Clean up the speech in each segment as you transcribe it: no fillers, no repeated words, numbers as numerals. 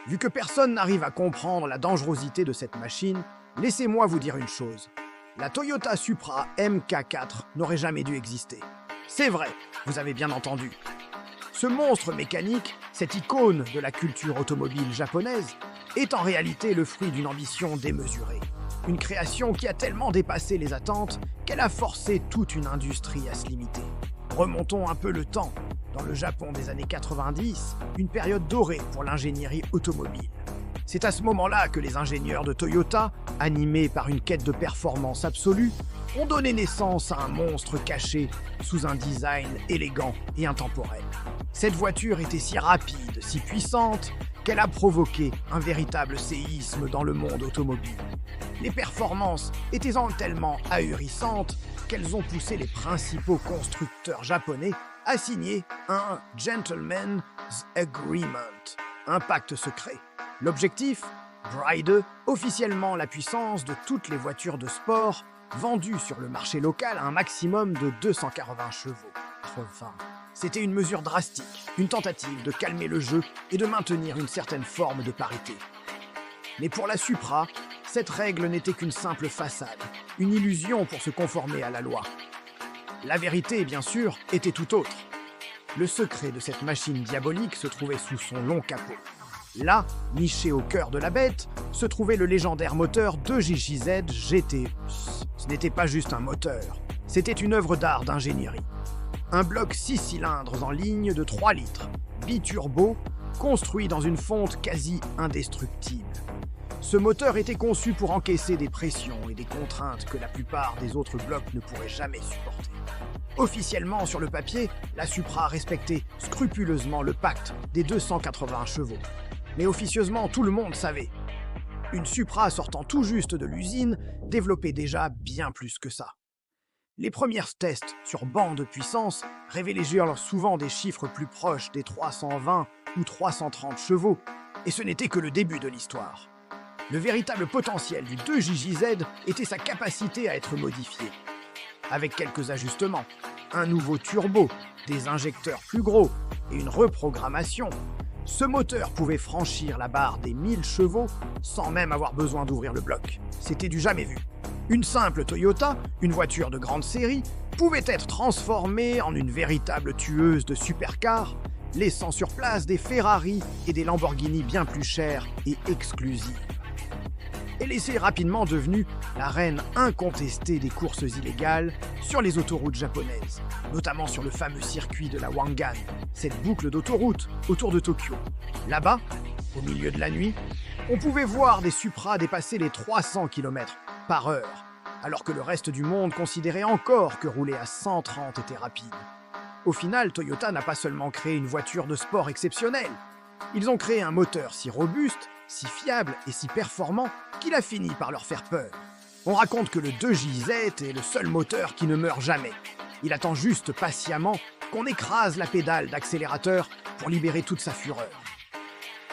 Vu que personne n'arrive à comprendre la dangerosité de cette machine, laissez-moi vous dire une chose. La Toyota Supra MK4 n'aurait jamais dû exister. C'est vrai, vous avez bien entendu. Ce monstre mécanique, cette icône de la culture automobile japonaise, est en réalité le fruit d'une ambition démesurée. Une création qui a tellement dépassé les attentes qu'elle a forcé toute une industrie à se limiter. Remontons un peu le temps. Dans le Japon des années 90, une période dorée pour l'ingénierie automobile. C'est à ce moment-là que les ingénieurs de Toyota, animés par une quête de performance absolue, ont donné naissance à un monstre caché sous un design élégant et intemporel. Cette voiture était si rapide, si puissante, qu'elle a provoqué un véritable séisme dans le monde automobile. Les performances étaient tellement ahurissantes qu'elles ont poussé les principaux constructeurs japonais à signer un Gentleman's Agreement, un pacte secret. L'objectif, brider officiellement la puissance de toutes les voitures de sport vendues sur le marché local à un maximum de 280 chevaux. Enfin, c'était une mesure drastique, une tentative de calmer le jeu et de maintenir une certaine forme de parité. Mais pour la Supra, cette règle n'était qu'une simple façade, une illusion pour se conformer à la loi. La vérité, bien sûr, était tout autre. Le secret de cette machine diabolique se trouvait sous son long capot. Là, niché au cœur de la bête, se trouvait le légendaire moteur 2JZ GT. Ce n'était pas juste un moteur, c'était une œuvre d'art d'ingénierie. Un bloc 6 cylindres en ligne de 3 litres, biturbo, construit dans une fonte quasi indestructible. Ce moteur était conçu pour encaisser des pressions et des contraintes que la plupart des autres blocs ne pourraient jamais supporter. Officiellement, sur le papier, la Supra respectait scrupuleusement le pacte des 280 chevaux. Mais officieusement, tout le monde savait. Une Supra sortant tout juste de l'usine développait déjà bien plus que ça. Les premiers tests sur banc de puissance révélaient souvent des chiffres plus proches des 320 ou 330 chevaux, et ce n'était que le début de l'histoire. Le véritable potentiel du 2JZ était sa capacité à être modifié. Avec quelques ajustements, un nouveau turbo, des injecteurs plus gros et une reprogrammation, ce moteur pouvait franchir la barre des 1000 chevaux sans même avoir besoin d'ouvrir le bloc. C'était du jamais vu. Une simple Toyota, une voiture de grande série, pouvait être transformée en une véritable tueuse de supercars, laissant sur place des Ferrari et des Lamborghini bien plus chers et exclusives. Elle est rapidement devenue la reine incontestée des courses illégales sur les autoroutes japonaises, notamment sur le fameux circuit de la Wangan, cette boucle d'autoroute autour de Tokyo. Là-bas, au milieu de la nuit, on pouvait voir des Supra dépasser les 300 km/h, alors que le reste du monde considérait encore que rouler à 130 était rapide. Au final, Toyota n'a pas seulement créé une voiture de sport exceptionnelle, ils ont créé un moteur si robuste, si fiable et si performant qu'il a fini par leur faire peur. On raconte que le 2JZ est le seul moteur qui ne meurt jamais. Il attend juste patiemment qu'on écrase la pédale d'accélérateur pour libérer toute sa fureur.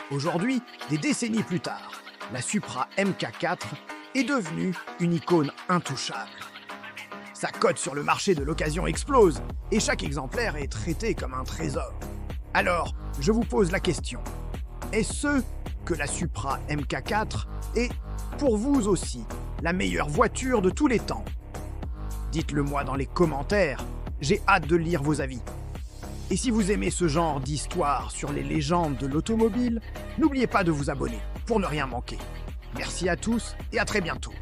Aujourd'hui, des décennies plus tard, la Supra MK4 est devenue une icône intouchable. Sa cote sur le marché de l'occasion explose et chaque exemplaire est traité comme un trésor. Alors, je vous pose la question. Est-ce que la Supra MK4 est, pour vous aussi, la meilleure voiture de tous les temps? Dites-le moi dans les commentaires, j'ai hâte de lire vos avis. Et si vous aimez ce genre d'histoire sur les légendes de l'automobile, n'oubliez pas de vous abonner pour ne rien manquer. Merci à tous et à très bientôt.